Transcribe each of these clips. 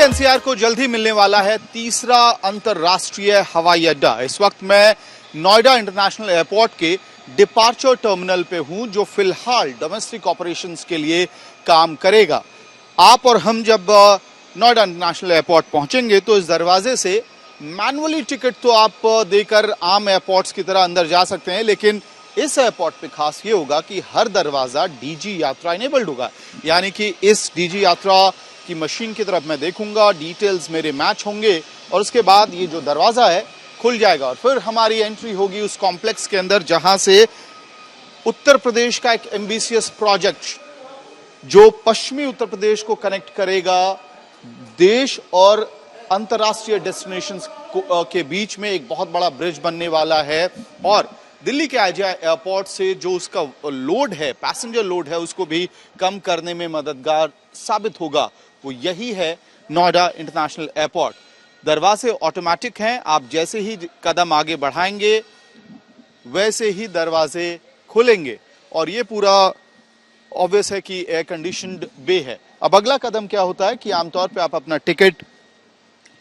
NCR को जल्द ही मिलने वाला है तीसरा अंतर्राष्ट्रीय हवाई अड्डा। इस वक्त मैं नोएडा इंटरनेशनल एयरपोर्ट के डिपार्चर टर्मिनल पे हूं, जो फिलहाल डोमेस्टिक ऑपरेशंस के लिए काम करेगा। आप और हम जब नोएडा इंटरनेशनल एयरपोर्ट पहुंचेंगे तो इस दरवाजे से मैनुअली टिकट तो आप देकर आम एयरपोर्ट्स की तरह अंदर जा सकते हैं, लेकिन इस एयरपोर्ट पे खास ये होगा कि हर दरवाजा डीजी यात्रा इनेबल्ड होगा। यानी कि इस डीजी यात्रा की मशीन की तरफ मैं देखूंगा, डिटेल्स मेरे मैच होंगे और उसके बाद ये जो दरवाजा है खुल जाएगा और फिर हमारी एंट्री होगी उस कॉम्प्लेक्स के अंदर, जहां से उत्तर प्रदेश का एक एम्बिशियस प्रोजेक्ट जो पश्चिमी उत्तर प्रदेश को कनेक्ट करेगा देश और अंतर्राष्ट्रीय डेस्टिनेशंस के बीच में एक बहुत बड़ा ब्रिज बनने वाला है। और दिल्ली के आईजीआई एयरपोर्ट से जो उसका लोड है, पैसेंजर लोड है, उसको भी कम करने में मददगार साबित होगा। वो यही है नोएडा इंटरनेशनल एयरपोर्ट। दरवाजे ऑटोमेटिक हैं, आप जैसे ही कदम आगे बढ़ाएंगे वैसे ही दरवाजे खुलेंगे और ये पूरा ऑब्वियस है कि एयर कंडीशनड बे है। अब अगला कदम क्या होता है कि आमतौर पे आप अपना टिकट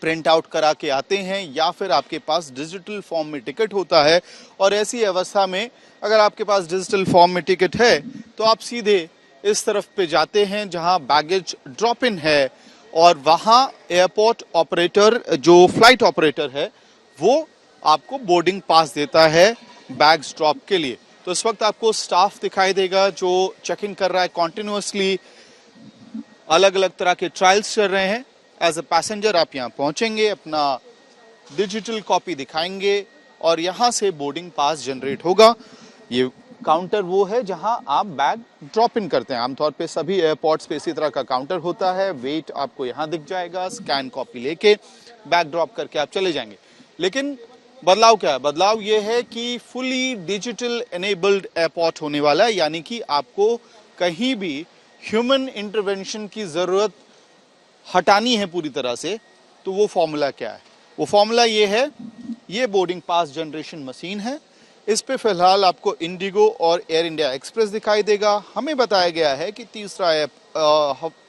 प्रिंट आउट करा के आते हैं या फिर आपके पास डिजिटल फॉर्म में टिकट होता है, और ऐसी अवस्था में अगर आपके पास डिजिटल फॉर्म में टिकट है तो आप सीधे इस तरफ पे जाते हैं जहां बैगेज ड्रॉप इन है और वहां एयरपोर्ट ऑपरेटर, जो फ्लाइट ऑपरेटर है, वो आपको बोर्डिंग पास देता है बैग्स ड्रॉप के लिए। तो इस वक्त आपको स्टाफ दिखाई देगा जो चेक इन कर रहा है कॉन्टिन्यूअसली। अलग अलग तरह के ट्रायल्स चल रहे हैं। एज अ पैसेंजर आप यहाँ पहुंचेंगे, अपना डिजिटल कॉपी दिखाएंगे और यहाँ से बोर्डिंग पास जनरेट होगा। ये काउंटर वो है जहां आप बैग ड्रॉप इन करते हैं। आमतौर पे सभी एयरपोर्ट्स पे इसी तरह का काउंटर होता है। वेट आपको यहाँ दिख जाएगा, स्कैन कॉपी लेके बैग ड्रॉप करके आप चले जाएंगे। लेकिन बदलाव क्या है? बदलाव ये है कि फुली डिजिटल एनेबल्ड एयरपोर्ट होने वाला है, यानी कि आपको कहीं भी ह्यूमन इंटरवेंशन की जरूरत हटानी है पूरी तरह से। तो वो फॉर्मूला क्या है? वो फॉर्मूला ये है, ये बोर्डिंग पास जनरेशन मशीन है। इस पे फिलहाल आपको इंडिगो और एयर इंडिया एक्सप्रेस दिखाई देगा। हमें बताया गया है कि तीसरा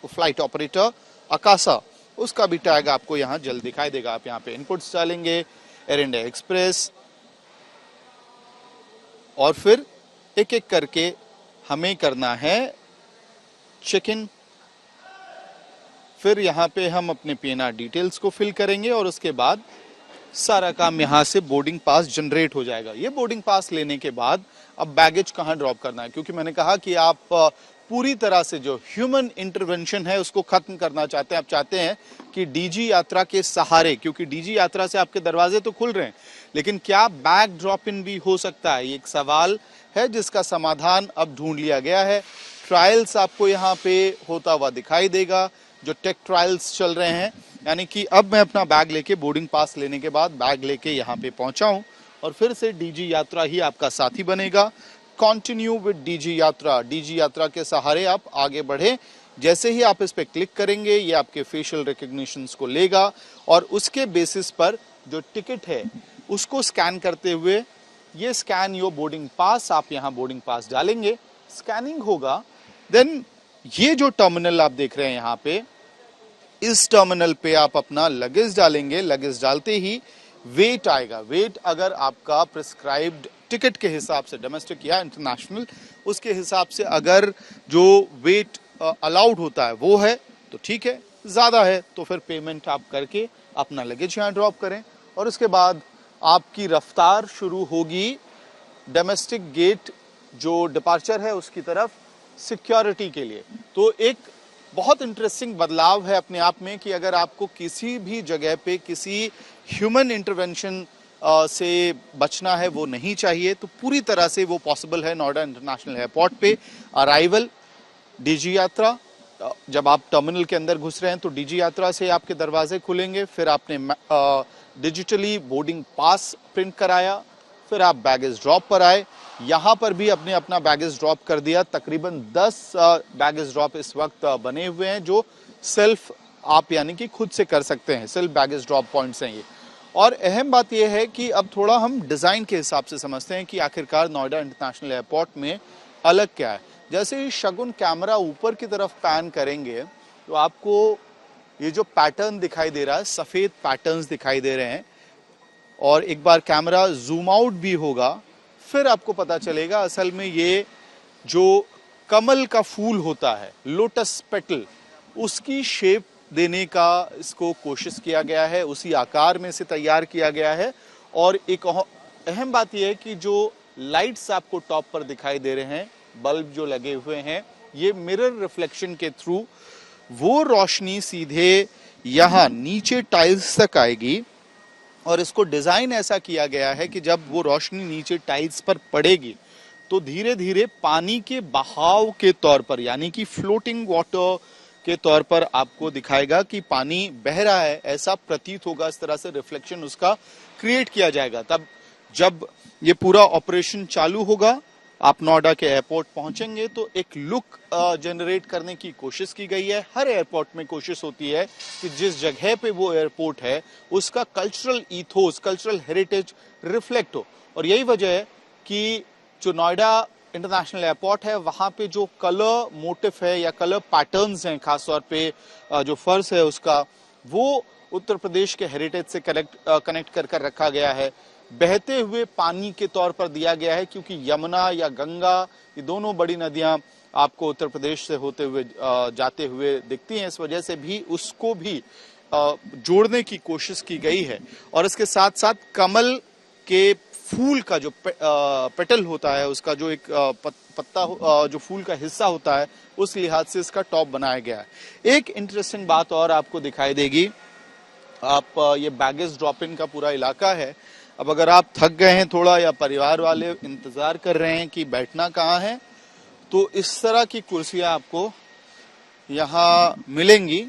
फ्लाइट ऑपरेटर अकासा, उसका भी टैग आपको यहाँ जल्द दिखाई देगा। आप यहाँ पे इनपुट्स डालेंगे, एयर इंडिया एक्सप्रेस, और फिर एक एक करके हमें करना है चेक इन। फिर यहाँ पे हम अपने पीएनआर डिटेल्स को फिल करेंगे और उसके बाद सारा काम यहाँ से बोर्डिंग पास जनरेट हो जाएगा। ये बोर्डिंग पास लेने के बाद अब बैगेज कहाँ ड्रॉप करना है, क्योंकि मैंने कहा कि आप पूरी तरह से जो ह्यूमन इंटरवेंशन है उसको खत्म करना चाहते हैं। आप चाहते हैं कि डीजी यात्रा के सहारे, क्योंकि डीजी यात्रा से आपके दरवाजे तो खुल रहे हैं, लेकिन क्या बैग ड्रॉप इन भी हो सकता है? ये एक सवाल है जिसका समाधान अब ढूंढ लिया गया है। ट्रायल्स आपको यहाँ पे होता हुआ दिखाई देगा, जो टेक ट्रायल्स चल रहे हैं। यानी कि अब मैं अपना बैग लेके, बोर्डिंग पास लेने के बाद बैग लेके यहाँ पे पहुंचा हूं और फिर से डीजी यात्रा ही आपका साथी बनेगा। कंटिन्यू विद डीजी यात्रा। डीजी यात्रा के सहारे आप आगे बढ़े। जैसे ही आप इस पे क्लिक करेंगे ये आपके फेशियल रिकॉग्निशंस को लेगा और उसके बेसिस पर जो टिकट है उसको स्कैन करते हुए, ये स्कैन योर बोर्डिंग पास, आप यहाँ बोर्डिंग पास डालेंगे, स्कैनिंग होगा। देन ये जो टर्मिनल आप देख रहे हैं यहाँ पे, इस टर्मिनल पे आप अपना लगेज डालेंगे। लगेज डालते ही वेट आएगा। वेट अगर आपका प्रिस्क्राइब्ड टिकट के हिसाब से, डोमेस्टिक या इंटरनेशनल, उसके हिसाब से अगर जो वेट अलाउड होता है वो है तो ठीक है, ज्यादा है तो फिर पेमेंट आप करके अपना लगेज यहाँ ड्रॉप करें और उसके बाद आपकी रफ्तार शुरू होगी डोमेस्टिक गेट जो डिपार्चर है उसकी तरफ, सिक्योरिटी के लिए। तो एक बहुत इंटरेस्टिंग बदलाव है अपने आप में कि अगर आपको किसी भी जगह पे किसी ह्यूमन इंटरवेंशन से बचना है, वो नहीं चाहिए, तो पूरी तरह से वो पॉसिबल है नोएडा इंटरनेशनल एयरपोर्ट पे। अराइवल डीजी यात्रा, जब आप टर्मिनल के अंदर घुस रहे हैं तो डीजी यात्रा से आपके दरवाजे खुलेंगे। फिर आपने डिजिटली बोर्डिंग पास प्रिंट कराया, फिर आप बैगेज ड्रॉप पर आए। यहाँ पर भी अपने अपना बैगेज ड्रॉप कर दिया। तकरीबन 10 बैगेज ड्रॉप इस वक्त बने हुए हैं जो सेल्फ आप यानी कि खुद से कर सकते हैं। सेल्फ बैगेज ड्रॉप पॉइंट्स हैं ये। और अहम बात यह है कि अब थोड़ा हम डिज़ाइन के हिसाब से समझते हैं कि आखिरकार नोएडा इंटरनेशनल एयरपोर्ट में अलग क्या है। जैसे ही शगुन कैमरा ऊपर की तरफ पैन करेंगे तो आपको ये जो पैटर्न दिखाई दे रहा है, सफेद पैटर्न्स दिखाई दे रहे हैं, और एक बार कैमरा जूम आउट भी होगा फिर आपको पता चलेगा असल में ये जो कमल का फूल होता है, लोटस पेटल, उसकी शेप देने का इसको कोशिश किया गया है, उसी आकार में से तैयार किया गया है। और एक अहम बात यह है कि जो लाइट्स आपको टॉप पर दिखाई दे रहे हैं, बल्ब जो लगे हुए हैं, ये मिरर रिफ्लेक्शन के थ्रू वो रोशनी सीधे यहाँ नीचे टाइल्स तक आएगी, और इसको डिजाइन ऐसा किया गया है कि जब वो रोशनी नीचे टाइल्स पर पड़ेगी तो धीरे धीरे पानी के बहाव के तौर पर, यानी कि फ्लोटिंग वाटर के तौर पर आपको दिखाएगा कि पानी बह रहा है, ऐसा प्रतीत होगा। इस तरह से रिफ्लेक्शन उसका क्रिएट किया जाएगा। तब जब ये पूरा ऑपरेशन चालू होगा, आप नोएडा के एयरपोर्ट पहुंचेंगे तो एक लुक जनरेट करने की कोशिश की गई है। हर एयरपोर्ट में कोशिश होती है कि जिस जगह पे वो एयरपोर्ट है उसका cultural ethos, cultural heritage reflect हो। और यही वजह है कि जो नोएडा इंटरनेशनल एयरपोर्ट है वहां पे जो कलर मोटिफ है या कलर पैटर्न्स हैं, खासतौर पे जो फर्श है उसका, वो उत्तर प्रदेश के हेरिटेज से कनेक्ट कर रखा गया है। बहते हुए पानी के तौर पर दिया गया है, क्योंकि यमुना या गंगा, ये दोनों बड़ी नदियां आपको उत्तर प्रदेश से होते हुए जाते हुए दिखती हैं। इस वजह से भी उसको भी जोड़ने की कोशिश की गई है। और इसके साथ साथ कमल के फूल का जो पेटल होता है, उसका जो एक पत्ता, जो फूल का हिस्सा होता है, उस लिहाज से इसका टॉप बनाया गया है। एक इंटरेस्टिंग बात और आपको दिखाई देगी, आप ये बैगेज ड्रॉपिंग का पूरा इलाका है। अब अगर आप थक गए हैं थोड़ा, या परिवार वाले इंतजार कर रहे हैं कि बैठना कहाँ है, तो इस तरह की कुर्सियां आपको यहाँ मिलेंगी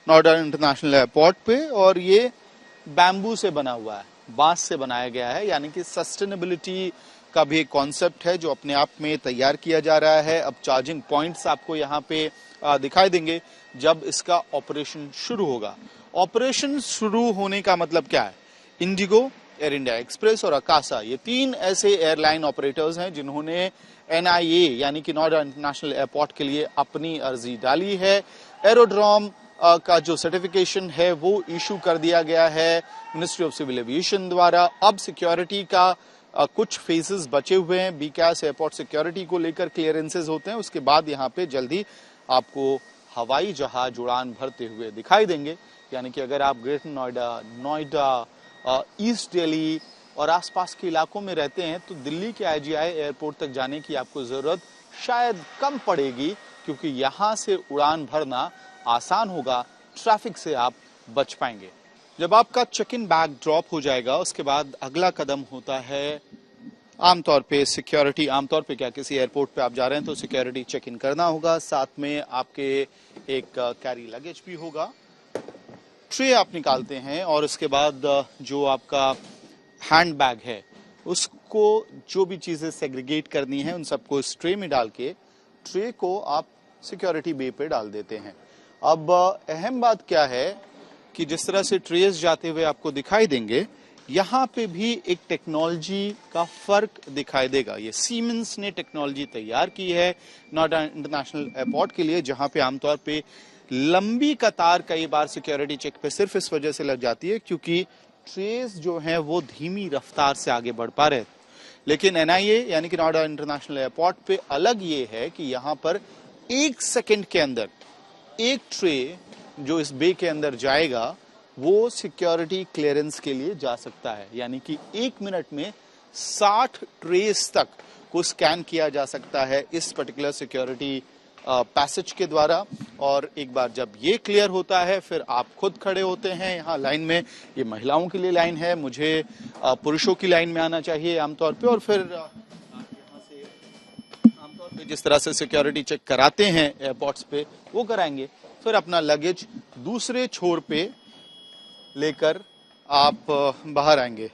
नोएडा इंटरनेशनल एयरपोर्ट पे। और ये बैम्बू से बना हुआ है, बांस से बनाया गया है, यानी कि सस्टेनेबिलिटी का भी एक कॉन्सेप्ट है जो अपने आप में तैयार किया जा रहा है। अब चार्जिंग पॉइंट्स आपको यहाँ पे दिखाई देंगे जब इसका ऑपरेशन शुरू होगा। ऑपरेशन शुरू होने का मतलब क्या है? इंडिगो, एयर इंडिया एक्सप्रेस और अकासा, ये तीन ऐसे एयरलाइन ऑपरेटर्स हैं जिन्होंने NIA यानी कि नोएडा इंटरनेशनल एयरपोर्ट के लिए अपनी अर्जी डाली है। एरोड्रोम का जो सर्टिफिकेशन है वो इशू कर दिया गया है मिनिस्ट्री ऑफ सिविल एविएशन द्वारा। अब सिक्योरिटी का कुछ फेजेस बचे हुए हैं। बीकैस एयरपोर्ट सिक्योरिटी को लेकर क्लियरेंसेज होते हैं, उसके बाद यहाँ पे जल्दी आपको हवाई जहाज उड़ान भरते हुए दिखाई देंगे। यानी कि अगर आप ग्रेटर नोएडा, ईस्ट दिल्ली और आसपास के इलाकों में रहते हैं तो दिल्ली के IGI एयरपोर्ट तक जाने की आपको जरूरत शायद कम पड़ेगी, क्योंकि यहाँ से उड़ान भरना आसान होगा, ट्रैफिक से आप बच पाएंगे। जब आपका चेक इन बैग ड्रॉप हो जाएगा, उसके बाद अगला कदम होता है आमतौर पे सिक्योरिटी। आमतौर पे क्या, किसी एयरपोर्ट पे आप जा रहे हैं तो सिक्योरिटी चेक इन करना होगा, साथ में आपके एक कैरी लगेज भी होगा। ट्रे आप निकालते हैं और उसके बाद जो आपका हैंड बैग है उसको जो भी चीजें सेग्रीगेट करनी है उन सबको इस ट्रे में डाल के ट्रे को आप सिक्योरिटी बे पे डाल देते हैं। अब अहम बात क्या है कि जिस तरह से ट्रेस जाते हुए आपको दिखाई देंगे, यहाँ पे भी एक टेक्नोलॉजी का फर्क दिखाई देगा। ये सीमेंस ने टेक्नोलॉजी तैयार की है नोएडा इंटरनेशनल एयरपोर्ट के लिए, जहाँ पे आमतौर पे लंबी कतार कई बार सिक्योरिटी चेक पे सिर्फ इस वजह से लग जाती है क्योंकि ट्रेस जो हैं वो धीमी रफ्तार से आगे बढ़ पा रहे। लेकिन NIA यानी कि नोएडा इंटरनेशनल एयरपोर्ट पे अलग ये है कि यहाँ पर 1 सेकंड के अंदर एक ट्रे जो इस बे के अंदर जाएगा वो सिक्योरिटी क्लियरेंस के लिए जा सकता है। यानी कि 1 मिनट में 60 ट्रेस तक को स्कैन किया जा सकता है इस पर्टिकुलर सिक्योरिटी पैसेज के द्वारा। और एक बार जब ये क्लियर होता है फिर आप खुद खड़े होते हैं यहाँ लाइन में। ये महिलाओं के लिए लाइन है, मुझे पुरुषों की लाइन में आना चाहिए आमतौर पे। और फिर यहाँ से आमतौर पे जिस तरह से सिक्योरिटी चेक कराते हैं एयरपोर्ट्स पे वो कराएंगे, फिर अपना लगेज दूसरे छोर पे लेकर आप बाहर आएंगे।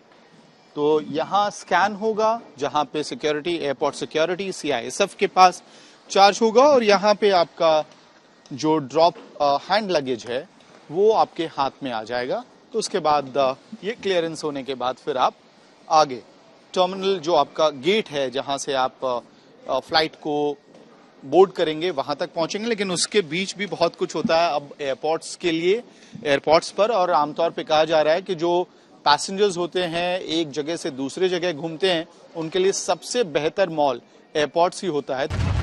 तो यहाँ स्कैन होगा जहाँ पे सिक्योरिटी, एयरपोर्ट सिक्योरिटी CISF के पास चार्ज होगा, और यहाँ पे आपका जो ड्रॉप हैंड लगेज है वो आपके हाथ में आ जाएगा। तो उसके बाद ये क्लियरेंस होने के बाद फिर आप आगे टर्मिनल जो आपका गेट है जहाँ से आप फ्लाइट को बोर्ड करेंगे वहां तक पहुंचेंगे, लेकिन उसके बीच भी बहुत कुछ होता है अब एयरपोर्ट्स के लिए, एयरपोर्ट्स पर। और आमतौर पे कहा जा रहा है कि जो पैसेंजर्स होते हैं एक जगह से दूसरे जगह घूमते हैं, उनके लिए सबसे बेहतर मॉल एयरपोर्ट्स ही होता है।